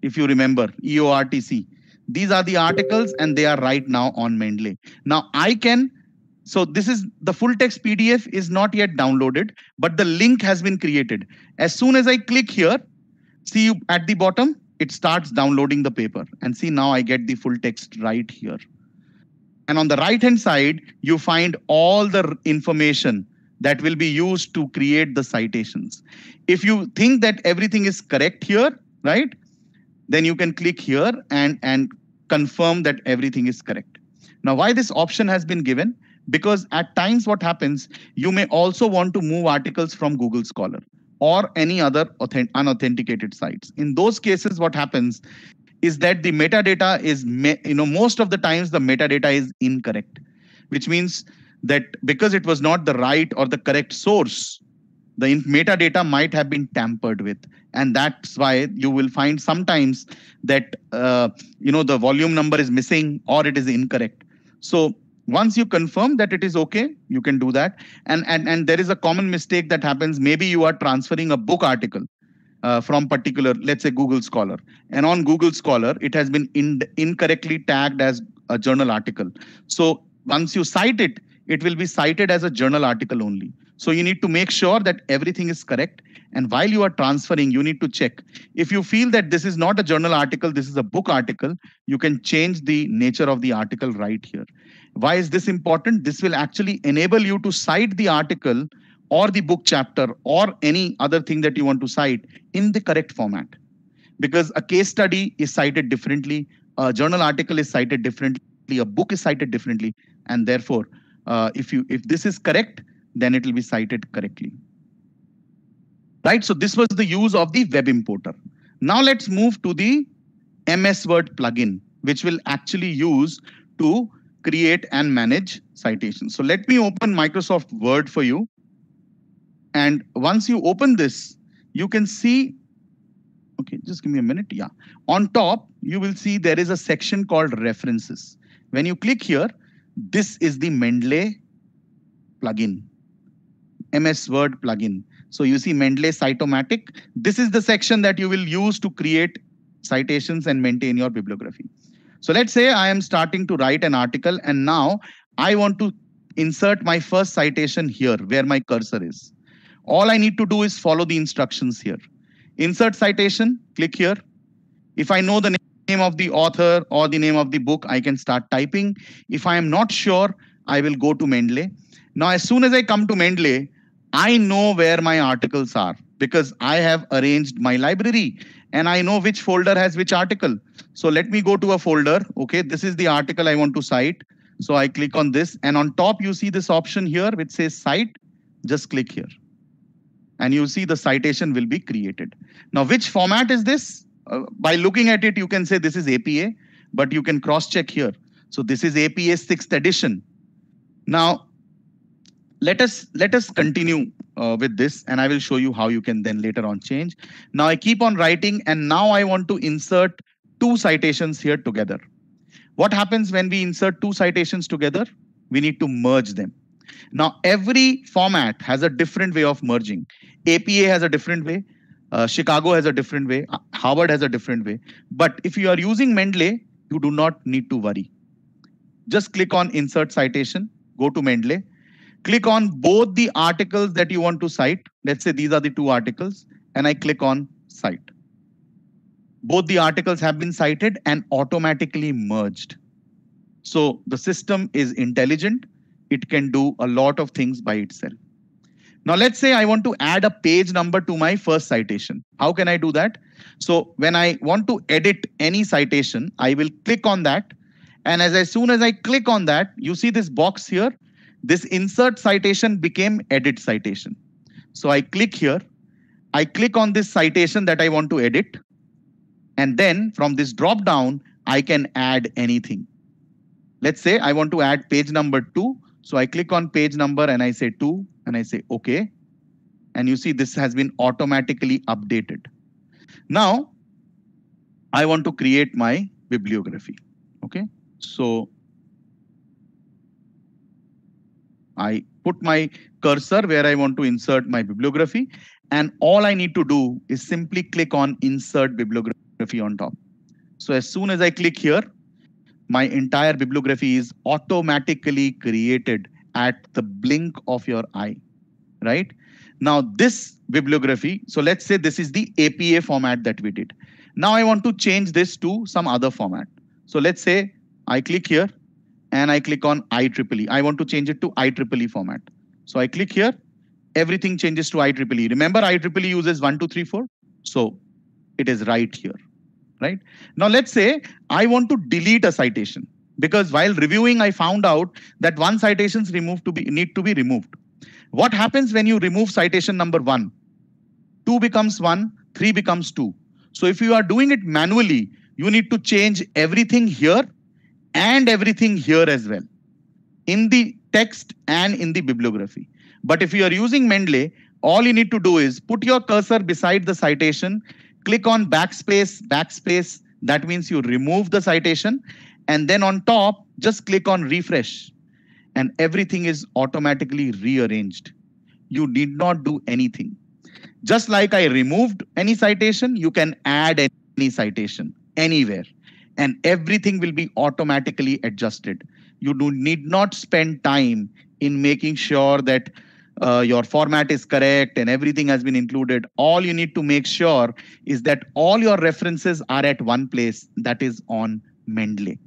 if you remember, EORTC. These are the articles and they are right now on Mendeley. Now so this is the full text PDF is not yet downloaded, but the link has been created. As soon as I click here, see at the bottom, it starts downloading the paper. And see, now I get the full text right here. And on the right-hand side, you find all the information that will be used to create the citations. If you think that everything is correct here, right, then you can click here and confirm that everything is correct. Now, why this option has been given? Because at times what happens, you may also want to move articles from Google Scholar or any other unauthenticated sites. In those cases, what happens is that the metadata is, most of the times the metadata is incorrect, which means that because it was not the right or the correct source, the metadata might have been tampered with. And that's why you will find sometimes that, the volume number is missing or it is incorrect. So once you confirm that it is okay, you can do that. And there is a common mistake that happens. Maybe you are transferring a book article from particular, let's say Google Scholar. And on Google Scholar, it has been incorrectly tagged as a journal article. So once you cite it, it will be cited as a journal article only. So you need to make sure that everything is correct. And while you are transferring, you need to check. If you feel that this is not a journal article, this is a book article, you can change the nature of the article right here. Why is this important? This will actually enable you to cite the article or the book chapter or any other thing that you want to cite in the correct format. Because a case study is cited differently, a journal article is cited differently, a book is cited differently. And therefore, if this is correct, then it will be cited correctly. Right, so this was the use of the web importer. Now let's move to the MS Word plugin, which will actually use to create and manage citations. So let me open Microsoft Word for you. And once you open this, you can see, okay, just give me a minute. Yeah. On top, you will see there is a section called references. When you click here, this is the Mendeley plugin, MS Word plugin. So you see Mendeley Citomatic. This is the section that you will use to create citations and maintain your bibliography. So let's say I am starting to write an article and now I want to insert my first citation here where my cursor is. All I need to do is follow the instructions here. Insert citation, click here. If I know the name of the author or the name of the book, I can start typing. If I am not sure, I will go to Mendeley. Now, as soon as I come to Mendeley, I know where my articles are because I have arranged my library and I know which folder has which article. So let me go to a folder. Okay, this is the article I want to cite. So I click on this and on top you see this option here which says cite. Just click here and you see the citation will be created. Now, which format is this? By looking at it, you can say this is APA, but you can cross check here. So this is APA 6th edition. Now, let us continue with this and I will show you how you can then later on change. Now I keep on writing and now I want to insert two citations here together. What happens when we insert two citations together? We need to merge them. Now every format has a different way of merging. APA has a different way. Chicago has a different way. Harvard has a different way. But if you are using Mendeley, you do not need to worry. Just click on insert citation, go to Mendeley. Click on both the articles that you want to cite. Let's say these are the two articles and I click on cite. Both the articles have been cited and automatically merged. So the system is intelligent. It can do a lot of things by itself. Now let's say I want to add a page number to my first citation. How can I do that? So when I want to edit any citation, I will click on that. And as soon as I click on that, you see this box here. This insert citation became edit citation. So I click here. I click on this citation that I want to edit. And then from this drop down, I can add anything. Let's say I want to add page number 2. So I click on page number and I say 2 and I say okay. And you see this has been automatically updated. Now I want to create my bibliography. Okay. So I put my cursor where I want to insert my bibliography. And all I need to do is simply click on insert bibliography on top. So as soon as I click here, my entire bibliography is automatically created at the blink of your eye, right? Now this bibliography, so let's say this is the APA format that we did. Now I want to change this to some other format. So let's say I click here and I click on IEEE. I want to change it to IEEE format. So I click here, everything changes to IEEE. Remember IEEE uses 1, 2, 3, 4. So it is right here. Right? Now, let's say I want to delete a citation because while reviewing, I found out that one citations need to be removed. What happens when you remove citation number 1? 2 becomes 1, 3 becomes 2. So if you are doing it manually, you need to change everything here and everything here as well in the text and in the bibliography. But if you are using Mendeley, all you need to do is put your cursor beside the citation, click on backspace. That means you remove the citation. And then on top, just click on refresh. And everything is automatically rearranged. You need not do anything. Just like I removed any citation, you can add any citation anywhere. And everything will be automatically adjusted. You need not spend time in making sure that your format is correct and everything has been included. All you need to make sure is that all your references are at one place, that is on Mendeley.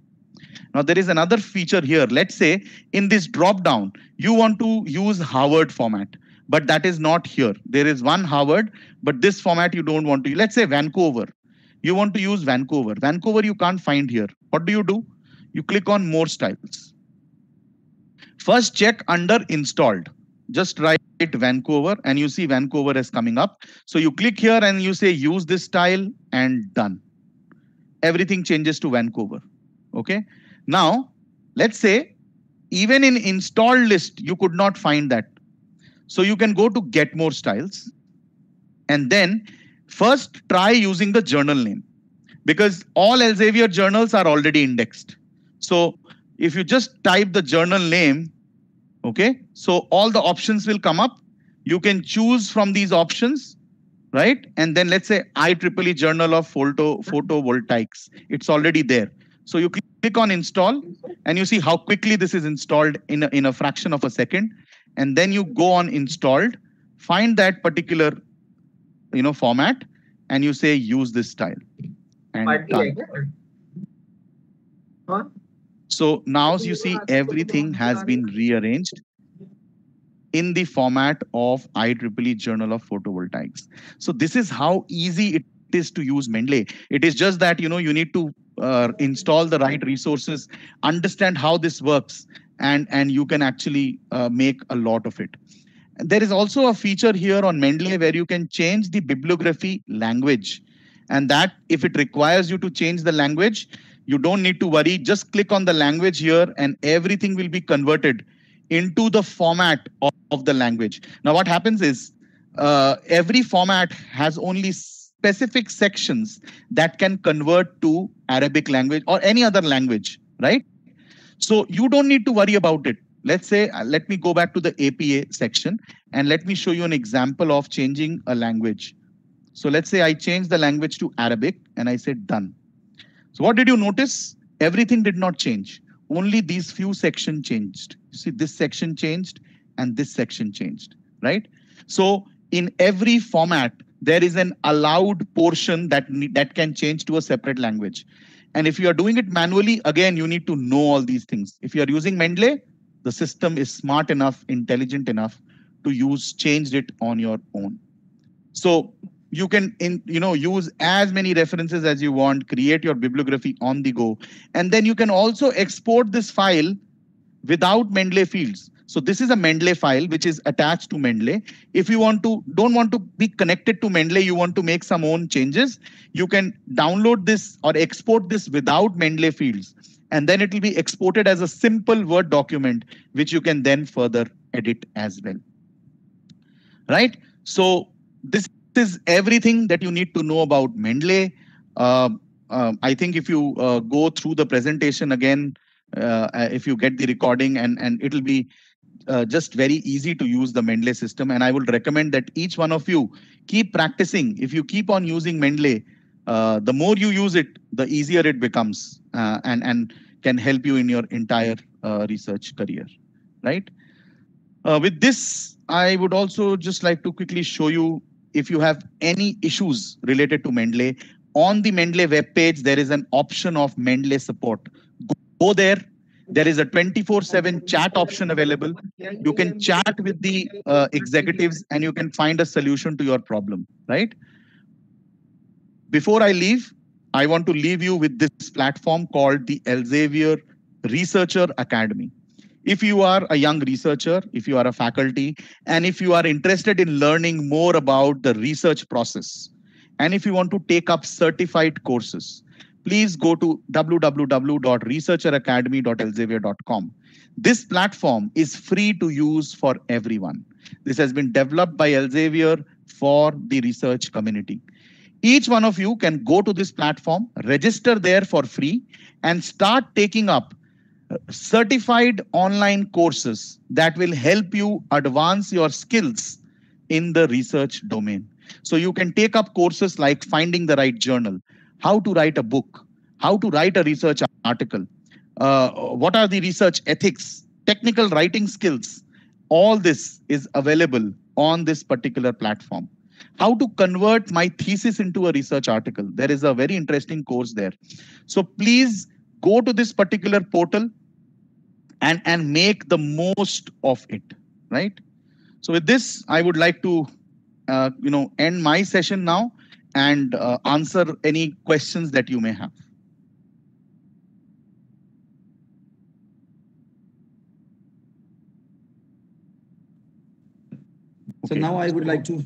Now there is another feature here. Let's say in this drop down, you want to use Harvard format, but that is not here. There is one Harvard, but this format you don't want to. Let's say Vancouver. You want to use Vancouver. Vancouver you can't find here. What do? You click on more styles. First check under installed. Just write Vancouver and you see Vancouver is coming up. So you click here and you say use this style and done. Everything changes to Vancouver. Okay. Now, let's say even in installed list, you could not find that. So you can go to get more styles and then first try using the journal name because all Elsevier journals are already indexed. So if you just type the journal name, okay, so all the options will come up. You can choose from these options, right? And then let's say IEEE Journal of Photovoltaics. It's already there. So you click on install and you see how quickly this is installed in a fraction of a second. And then you go on installed, find that particular format, and you say use this style. And done. So now you see everything has been rearranged in the format of IEEE Journal of Photovoltaics. So this is how easy it is to use Mendeley. It is just that you need to install the right resources, understand how this works, and you can actually make a lot of it. There is also a feature here on Mendeley where you can change the bibliography language. And that if it requires you to change the language, you don't need to worry. Just click on the language here and everything will be converted into the format of the language. Now what happens is every format has only specific sections that can convert to Arabic language or any other language, right? So you don't need to worry about it. Let's say, let me go back to the APA section and let me show you an example of changing a language. So let's say I change the language to Arabic and I said done. So what did you notice? Everything did not change. Only these few sections changed. You see this section changed and this section changed, right? So in every format, there is an allowed portion that can change to a separate language. And if you are doing it manually, again, you need to know all these things. If you are using Mendeley, the system is smart enough, intelligent enough to change it on your own. So you can use as many references as you want, create your bibliography on the go. And then you can also export this file without Mendeley fields. So this is a Mendeley file which is attached to Mendeley. If you don't want to be connected to Mendeley, you want to make some own changes, you can download this or export this without Mendeley fields. And then it will be exported as a simple Word document, which you can then further edit as well. Right? So this is everything that you need to know about Mendeley. I think if you go through the presentation again, if you get the recording, and it'll be just very easy to use the Mendeley system. And I would recommend that each one of you keep practicing. If you keep on using Mendeley, the more you use it, the easier it becomes, and can help you in your entire research career, right? With this, I would also just like to quickly show you if you have any issues related to Mendeley. On the Mendeley webpage, there is an option of Mendeley support. Go there. There is a 24/7 chat option available. You can chat with the executives and you can find a solution to your problem, right? Before I leave, I want to leave you with this platform called the Elsevier Researcher Academy. If you are a young researcher, if you are a faculty, and if you are interested in learning more about the research process, and if you want to take up certified courses, please go to www.researcheracademy.elsevier.com. This platform is free to use for everyone. This has been developed by Elsevier for the research community. Each one of you can go to this platform, register there for free, and start taking up certified online courses that will help you advance your skills in the research domain. So you can take up courses like finding the right journal, how to write a book, how to write a research article, what are the research ethics, technical writing skills. All this is available on this particular platform. How to convert my thesis into a research article. There is a very interesting course there. So please go to this particular portal and make the most of it, right? So with this, I would like to end my session now and answer any questions that you may have. So now I would like to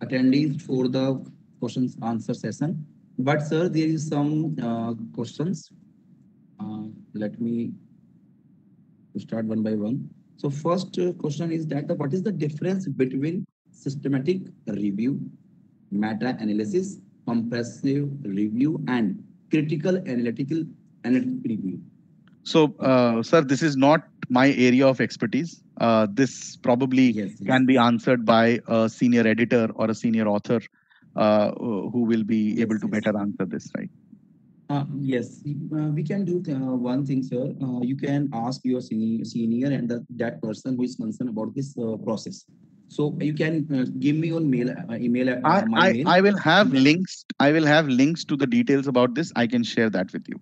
attendees for the questions answer session. But sir, there is some questions. Let me start one by one. So first question is that what is the difference between systematic review, meta-analysis, comprehensive review, and critical analytical review? So, sir, this is not my area of expertise. This probably can be answered by a senior editor or a senior author who will be able to better answer this, right? Yes, we can do one thing, sir. You can ask your senior and that person who is concerned about this process. So you can give me your mail, email. My mail. I will have links. I will have links to the details about this. I can share that with you.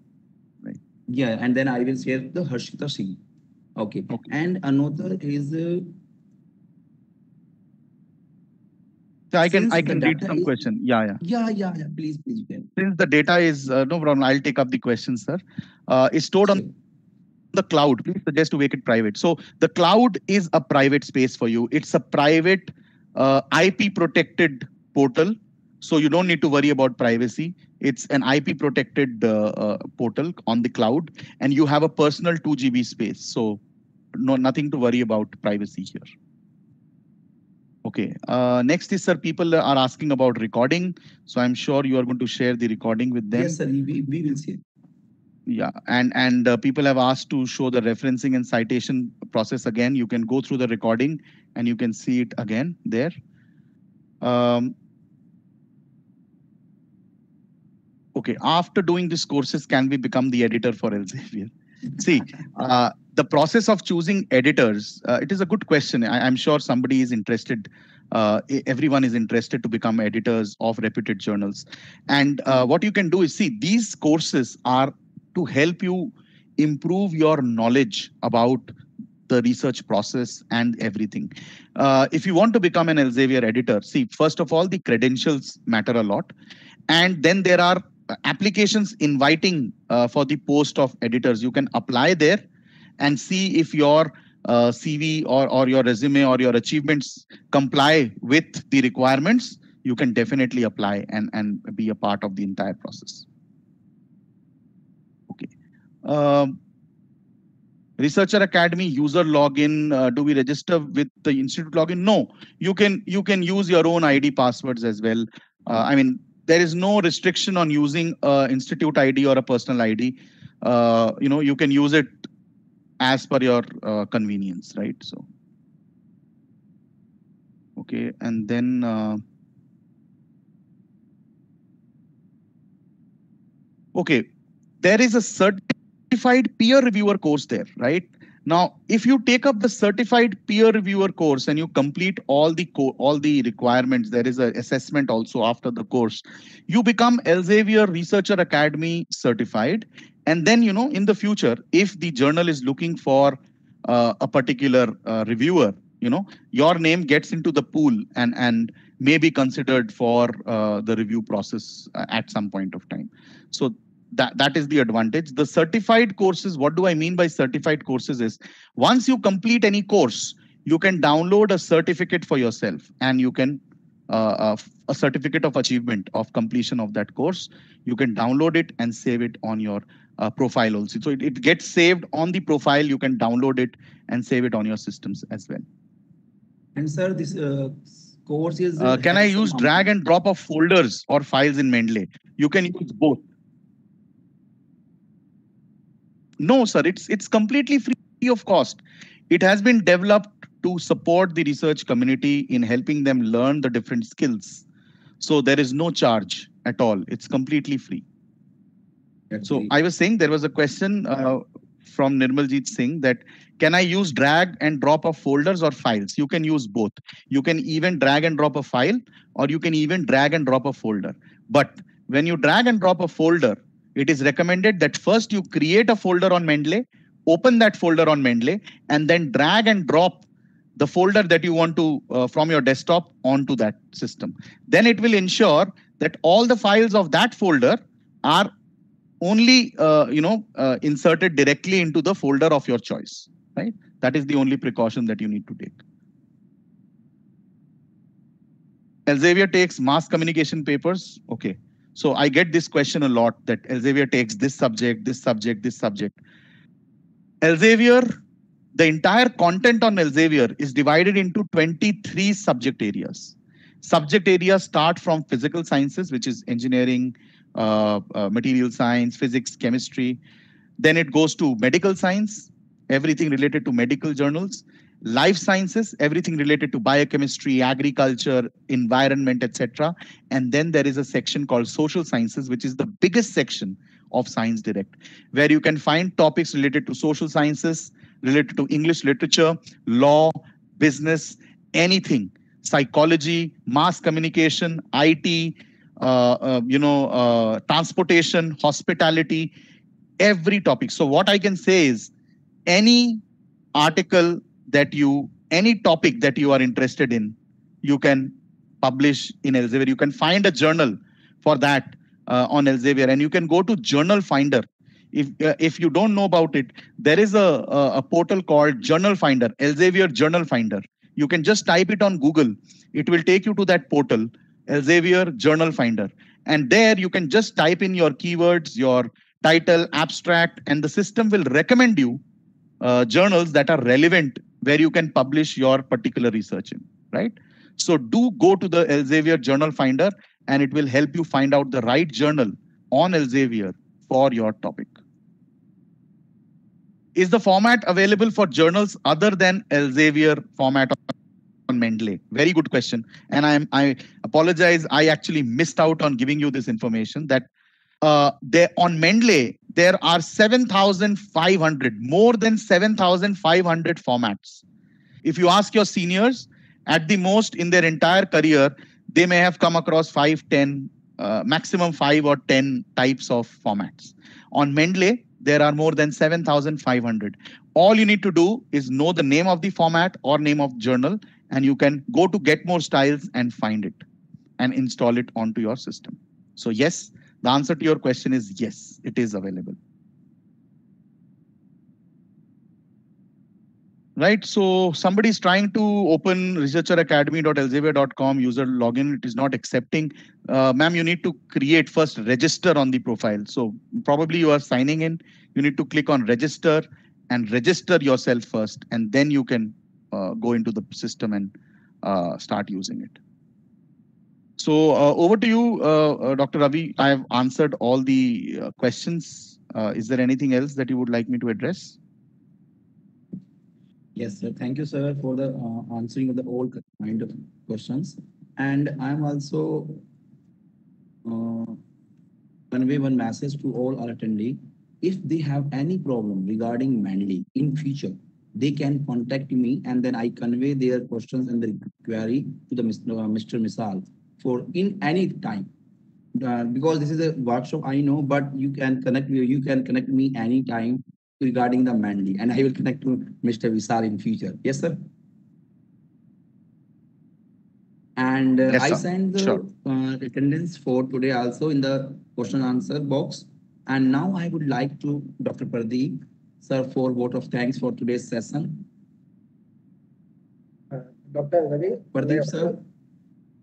Right. Yeah, and then I will share the Harshita Singh. Okay. And another is. So I can read some question. Yeah. Please, you can. Since the data is no problem, I'll take up the question, sir. It's stored on the cloud. Please suggest to make it private. So the cloud is a private space for you. It's a private IP protected portal. So you don't need to worry about privacy. It's an IP protected portal on the cloud, and you have a personal 2 GB space. So nothing to worry about privacy here. Okay. Next is, sir, people are asking about recording. So I'm sure you are going to share the recording with them. Yes, sir. We will see. Yeah. And people have asked to show the referencing and citation process again. You can go through the recording and you can see it again there. Okay. After doing these courses, can we become the editor for Elsevier? See, the process of choosing editors, it is a good question. I'm sure somebody is interested. Everyone is interested to become editors of reputed journals. And what you can do is, see, these courses are to help you improve your knowledge about the research process and everything. If you want to become an Elsevier editor, see, first of all, the credentials matter a lot. And then there are applications inviting for the post of editors. You can apply there. and see if your CV or your resume or your achievements comply with the requirements, you can definitely apply and be a part of the entire process. Okay. Um, Researcher Academy user login. Do we register with the institute login? No, you can use your own ID passwords as well. I mean, there is no restriction on using institute ID or a personal ID. You can use it as per your convenience, right? So, okay, and then okay, there is a certified peer reviewer course there, right? Now, if you take up the certified peer reviewer course and you complete all the requirements, there is an assessment also after the course. You become Elsevier Researcher Academy certified, and then in the future, if the journal is looking for a particular reviewer, your name gets into the pool and may be considered for the review process at some point of time. So that is the advantage. The certified courses, what do I mean by certified courses is, once you complete any course, you can download a certificate for yourself, and you can a certificate of achievement of completion of that course. You can download it and save it on your profile also. So it gets saved on the profile. You can download it and save it on your systems as well. And sir, this course is. Can I use drag and drop of folders or files in Mendeley? You can use both. No, sir, it's completely free of cost. It has been developed to support the research community in helping them learn the different skills. So there is no charge at all. It's completely free. So I was saying there was a question from Nirmaljeet Singh that, can I use drag and drop of folders or files? You can use both. You can even drag and drop a file, or you can even drag and drop a folder. But when you drag and drop a folder, it is recommended that first you create a folder on Mendeley, open that folder on Mendeley, and then drag and drop the folder that you want to from your desktop onto that system. Then it will ensure that all the files of that folder are only inserted directly into the folder of your choice, right? That is the only precaution that you need to take. Elsevier takes mass communication papers. Okay. So I get this question a lot, that Elsevier takes this subject, this subject, this subject. Elsevier, the entire content on Elsevier is divided into 23 subject areas. Subject areas start from physical sciences, which is engineering, material science, physics, chemistry. Then it goes to medical science, everything related to medical journals. Life sciences, everything related to biochemistry, agriculture, environment, etc. And then there is a section called social sciences, which is the biggest section of Science Direct, where you can find topics related to social sciences, related to English literature, law, business, anything, psychology, mass communication, IT, transportation, hospitality, every topic. So what I can say is, any article any topic that you are interested in, you can publish in Elsevier. You can find a journal for that on Elsevier, and you can go to Journal Finder. If you don't know about it, there is a portal called Journal Finder, Elsevier Journal Finder. You can just type it on Google. It will take you to that portal, Elsevier Journal Finder. And there you can just type in your keywords, your title, abstract, and the system will recommend you journals that are relevant where you can publish your particular research in, right? So do go to the Elsevier Journal Finder, and it will help you find out the right journal on Elsevier for your topic. Is the format available for journals other than Elsevier format on Mendeley? Very good question. And I apologize, I actually missed out on giving you this information that on Mendeley, there are 7,500, more than 7,500 formats. If you ask your seniors, at the most in their entire career, they may have come across 5, 10, maximum 5 or 10 types of formats. On Mendeley, there are more than 7,500. All you need to do is know the name of the format or name of journal, and you can go to Get More Styles and find it and install it onto your system. So yes, the answer to your question is yes, it is available. right? So somebody is trying to open researcheracademy.elsevier.com user login. It is not accepting. Ma'am, you need to create first register on the profile. So probably you are signing in. You need to click on register and register yourself first, and then you can go into the system and start using it. So over to you, Dr. Ravi. I have answered all the questions. Is there anything else that you would like me to address? Yes, sir. Thank you, sir, for the answering of the all kind of questions. And I'm also uh, convey one message to all our attendee. If they have any problem regarding Manly in future, they can contact me and then I convey their questions and their query to the Mr. Misal for in any time. Because this is a workshop, I know, but you can connect me anytime regarding the Manly, and I will connect to Mr. Visal in future. Yes, sir. And Yes, I sir. sent the Sure. attendance for today also in the question answer box. And now I would like to Dr. Pradeep, sir, for vote of thanks for today's session. Uh, Dr. Ravi, Pradeep, sir.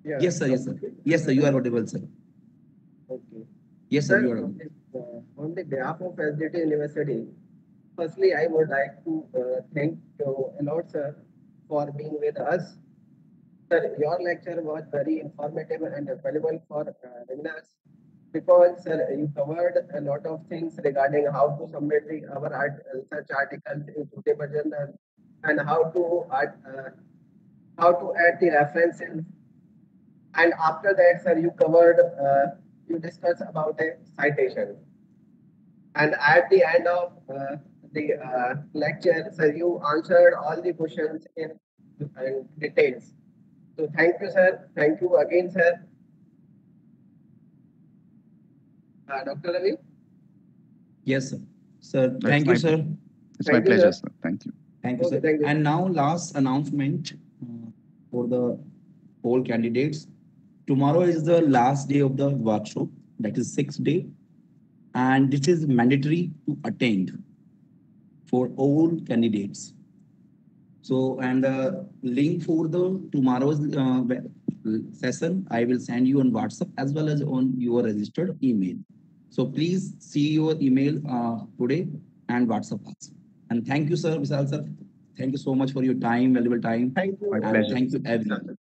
yeah, Yes, sir. Yes, sir. Yes, sir. You are audible, sir. okay. Yes, sir. You are Sir, audible. on the behalf of SDT University, firstly, I would like to thank you a lot, sir, for being with us. Sir, your lecture was very informative and valuable for beginners because, sir, you covered a lot of things regarding how to submit our research articles into paper journal and how to add the references. And after that, sir, you discussed about a citation. And at the end of the lecture, sir, you answered all the questions in details. So thank you, sir. Thank you again, sir. Dr. Ravi, Yes, sir. Sir, It's thank you, my sir. it's my thank you, pleasure, sir. sir. Thank you. Thank you, Okay, sir. thank you. And now last announcement for the all candidates. Tomorrow is the last day of the workshop, that is sixth day, and this is mandatory to attend for all candidates. So, and the link for the tomorrow's session, I will send you on WhatsApp as well as on your registered email. So please see your email today and WhatsApp us. And thank you, sir, Vishal sir. Thank you so much for your time, valuable time. Thank you. My And pleasure. thank you, everyone.